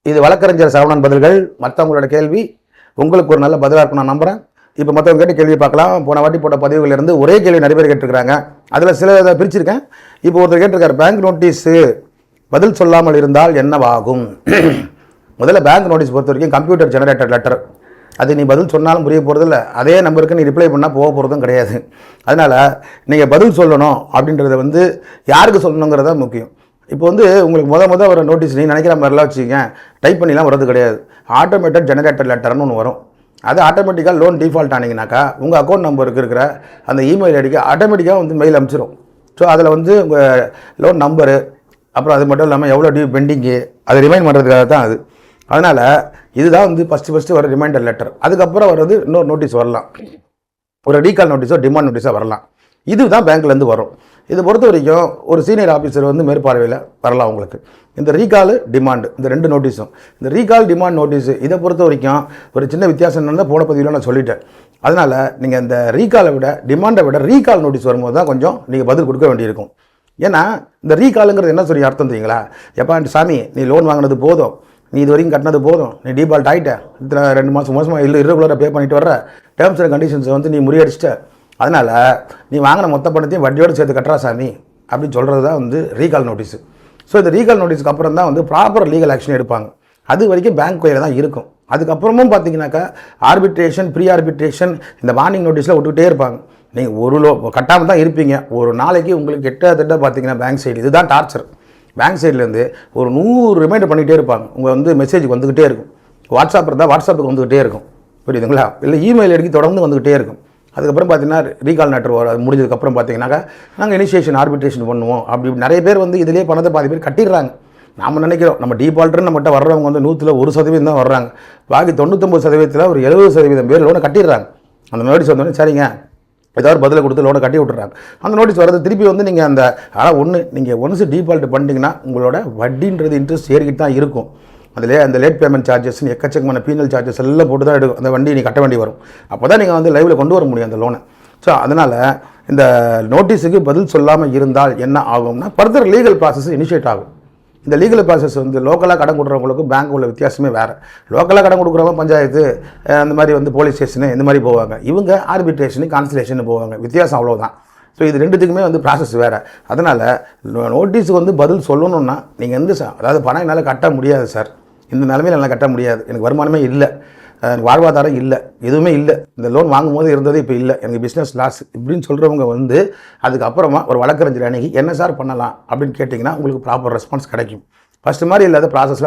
இது வழக்கறிஞர் சரவணன் பதில்கள். மற்றவங்களோட கேள்வி உங்களுக்கு ஒரு நல்ல பதிலாக இருக்கும் நான் நம்புகிறேன். இப்போ மற்றவங்க கேட்டு கேள்வி பார்க்கலாம். போன வாட்டி போட்ட பதிவுகளிலிருந்து ஒரே கேள்வி நிறைய பேர் கேட்டிருக்கிறாங்க. அதில் சில இதை பிரிச்சிருக்கேன். இப்போ ஒருத்தர் கேட்டிருக்காரு, பேங்க் நோட்டீஸு பதில் சொல்லாமல் இருந்தால் என்னவாகும்? முதல்ல பேங்க் நோட்டீஸ் பொறுத்த வரைக்கும் கம்ப்யூட்டர் ஜெனரேட்டட் லெட்டர். அது நீ பதில் சொன்னாலும் புரிய போகிறதில்ல, அதே நம்பருக்கு நீ ரிப்ளை பண்ணால் போக போகிறதும் கிடையாது. அதனால் நீங்கள் பதில் சொல்லணும் அப்படின்றத வந்து யாருக்கு சொல்லணுங்கிறத முக்கியம். இப்போ வந்து உங்களுக்கு முத வர நோட்டீஸ் நீ நினைக்கிற மாதிரிலாம் வச்சுக்கங்க, டைப் பண்ணிலாம் வரது கிடையாது. ஆட்டோமேட்டட் ஜெனரேட்டட் லெட்டர்னு ஒன்று வரும். அது ஆட்டோமேட்டிக்காக லோன் டிஃபால்ட் ஆனீங்கன்னாக்கா உங்கள் அக்கௌண்ட் நம்பருக்கு இருக்கிற அந்த இமெயில் ஐடிக்கு ஆட்டோமேட்டிக்காக வந்து மெயில் அனுப்பிச்சிடும். ஸோ அதில் வந்து உங்கள் லோன் நம்பரு, அப்புறம் அது மட்டும் இல்லாமல் எவ்வளோ டியூ பெண்டிங்கு அதை ரிமைண்ட் பண்ணுறதுக்காக தான் அது. அதனால் இதுதான் வந்து ஃபஸ்ட்டு வர ரிமைண்டர் லெட்டர். அதுக்கப்புறம் வர்றது இன்னொரு நோட்டீஸ் வரலாம், ஒரு ரீகால் நோட்டீஸோ டிமாண்ட் நோட்டீஸோ வரலாம். இதுதான் பேங்க்லேருந்து வரும். இதை பொறுத்த வரைக்கும் ஒரு சீனியர் ஆஃபீஸர் வந்து மேற்பார்வையில் வரலாம் உங்களுக்கு. இந்த ரீகால் டிமாண்டு, இந்த ரெண்டு நோட்டீஸும், இந்த ரீகால் டிமாண்ட் நோட்டீஸு இதை பொறுத்த வரைக்கும் ஒரு சின்ன வித்தியாசம் என்னென்னா போன பதிவில் நான் சொல்லிட்டேன். அதனால் நீங்கள் இந்த ரீகாலை விட டிமாண்டை விட ரீகால் நோட்டீஸ் வரும்போது தான் கொஞ்சம் நீங்கள் பதில் கொடுக்க வேண்டியிருக்கும். ஏன்னா இந்த ரீகாலுங்கிறது என்ன சொல்லி அர்த்தம் தெரியுங்களா? எப்பா சாமி நீ லோன் வாங்கினது போதும், நீ இது வரைக்கும் கட்டினது போதும், நீ டிபால்ட் ஆகிட்ட, இத்தனை 2 மாதம் இல்லை இரகுலராக பே பண்ணிட்டு வர்ற, டேர்ம்ஸ் அண்ட் கண்டிஷன்ஸை வந்து நீ முறியடிச்சிட்ட, அதனால் நீ வாங்கின மொத்த பணத்தையும் வட்டியோடு சேர்த்து கட்டுறா சாமி அப்படின்னு சொல்கிறது தான் வந்து ரீகால் நோட்டீஸு. ஸோ இந்த ரீகால் நோட்டீஸுக்கு அப்புறம் தான் வந்து ப்ராப்பர் லீகல் ஆக்ஷன் எடுப்பாங்க. அது வரைக்கும் பேங்க் கையில் தான் இருக்கும். அதுக்கப்புறமும் பார்த்தீங்கன்னாக்கா ஆர்பிட்ரேஷன், ப்ரீ ஆர்பிட்ரேஷன், இந்த வார்னிங் நோட்டீஸில் விட்டுக்கிட்டே இருப்பாங்க. நீங்கள் ஒரு கட்டாமல் தான் இருப்பீங்க. ஒரு நாளைக்கு உங்களுக்கு கிட்டத்தட்ட பார்த்தீங்கன்னா பேங்க் சைடு இதுதான் டார்ச்சர். பேங்க் சைட்லேருந்து ஒரு 100 ரிமைண்டர் பண்ணிகிட்டே இருப்பாங்க. உங்கள் வந்து மெசேஜுக்கு வந்துக்கிட்டே இருக்கும். வாட்ஸ்அப் இருந்தால் வாட்ஸ்அப்புக்கு வந்துக்கிட்டே இருக்கும், புரியுதுங்களா? இல்லை இமெயில் அடிக்கி தொடர்ந்து வந்துக்கிட்டே இருக்கும். அதுக்கப்புறம் பார்த்தீங்கன்னா ரீகால் லெட்டர் வரும். அது முடிஞ்சதுக்கப்புறம் பார்த்தீங்கன்னாக்கா நாங்கள் இனிஷியேஷன் ஆர்பிட்ரேஷன் பண்ணுவோம். அப்படி நிறைய பேர் வந்து இதிலே பணத்தை பாதி பேர் கட்டிடுறாங்க. நாம் நினைக்கிறோம் நம்ம டிபால்ட்டர்னு நம்மகிட்ட வர்றவங்க வந்து 100% தான் வர்றாங்க. பாக்கி 99% ஒரு 70% பேர் லோனை கட்டிடுறாங்க. அந்த நோட்டீஸ் வந்தோடனே சரிங்க ஏதாவது பதிலை கொடுத்து லோனை கட்டி விட்டுறாங்க. அந்த நோட்டீஸ் வரது திருப்பி வந்து நீங்கள் அந்த ஆனால் நீங்கள் ஒன்ஸ் டீஃபால்ட் பண்ணிட்டீங்கன்னா உங்களோட வட்டின்றது இன்ட்ரெஸ்ட் ஏறிக்கிட்டு தான் இருக்கும். அதிலே அந்த லேட் பேமெண்ட் சார்ஜஸ்ன்னு எக்கச்சக்கமான பீனல் சார்ஜஸ் எல்லாம் போட்டு தான் எடுக்கும். அந்த வண்டி நீ கட்ட வேண்டி வரும். அப்போ தான் நீங்கள் வந்து லைவில் கொண்டு வர முடியும் அந்த லோனை. ஸோ அதனால் இந்த நோட்டீஸுக்கு பதில் சொல்லாமல் இருந்தால் என்ன ஆகும்னா ஃபர்தர் லீகல் ப்ராசஸ் இனிஷியேட் ஆகும். இந்த லீகல் ப்ராசஸ் வந்து லோக்கலாக கடன் கொடுக்குறவங்களுக்கு பேங்க் உள்ள வித்தியாசமே வேறு. லோக்கலாக கடன் கொடுக்குறவங்க பஞ்சாயத்து அந்த மாதிரி வந்து போலீஸ் ஸ்டேஷனு இந்த மாதிரி போவாங்க. இவங்க ஆர்பிட்ரேஷனு கான்சலேஷனு போவாங்க. வித்தியாசம் அவ்வளோதான். ஸோ இது ரெண்டுத்துக்குமே வந்து ப்ராசஸ் வேறு. அதனால் நோட்டீஸுக்கு வந்து பதில் சொல்லணுன்னா நீங்கள் வந்து அதாவது பணம் என்னால் கட்ட முடியாது சார், இந்த நிலைமையில் என்னால் கட்ட முடியாது, எனக்கு வருமானமே இல்லை, எனக்கு வாழ்வாதாரம் இல்லை, எதுவுமே இல்லை, இந்த லோன் வாங்கும்போது இருந்தது இப்போ இல்லை, எனக்கு பிஸ்னஸ் லாஸ் இப்படின்னு சொல்கிறவங்க வந்து அதுக்கப்புறமா ஒரு வழக்கறிஞர் அணுகி என்ன சார் பண்ணலாம் அப்படின்னு கேட்டிங்கன்னா உங்களுக்கு ப்ராப்பர் ரெஸ்பான்ஸ் கிடைக்கும். ஃபஸ்ட்டு மாதிரி இல்லாத ப்ராசஸில்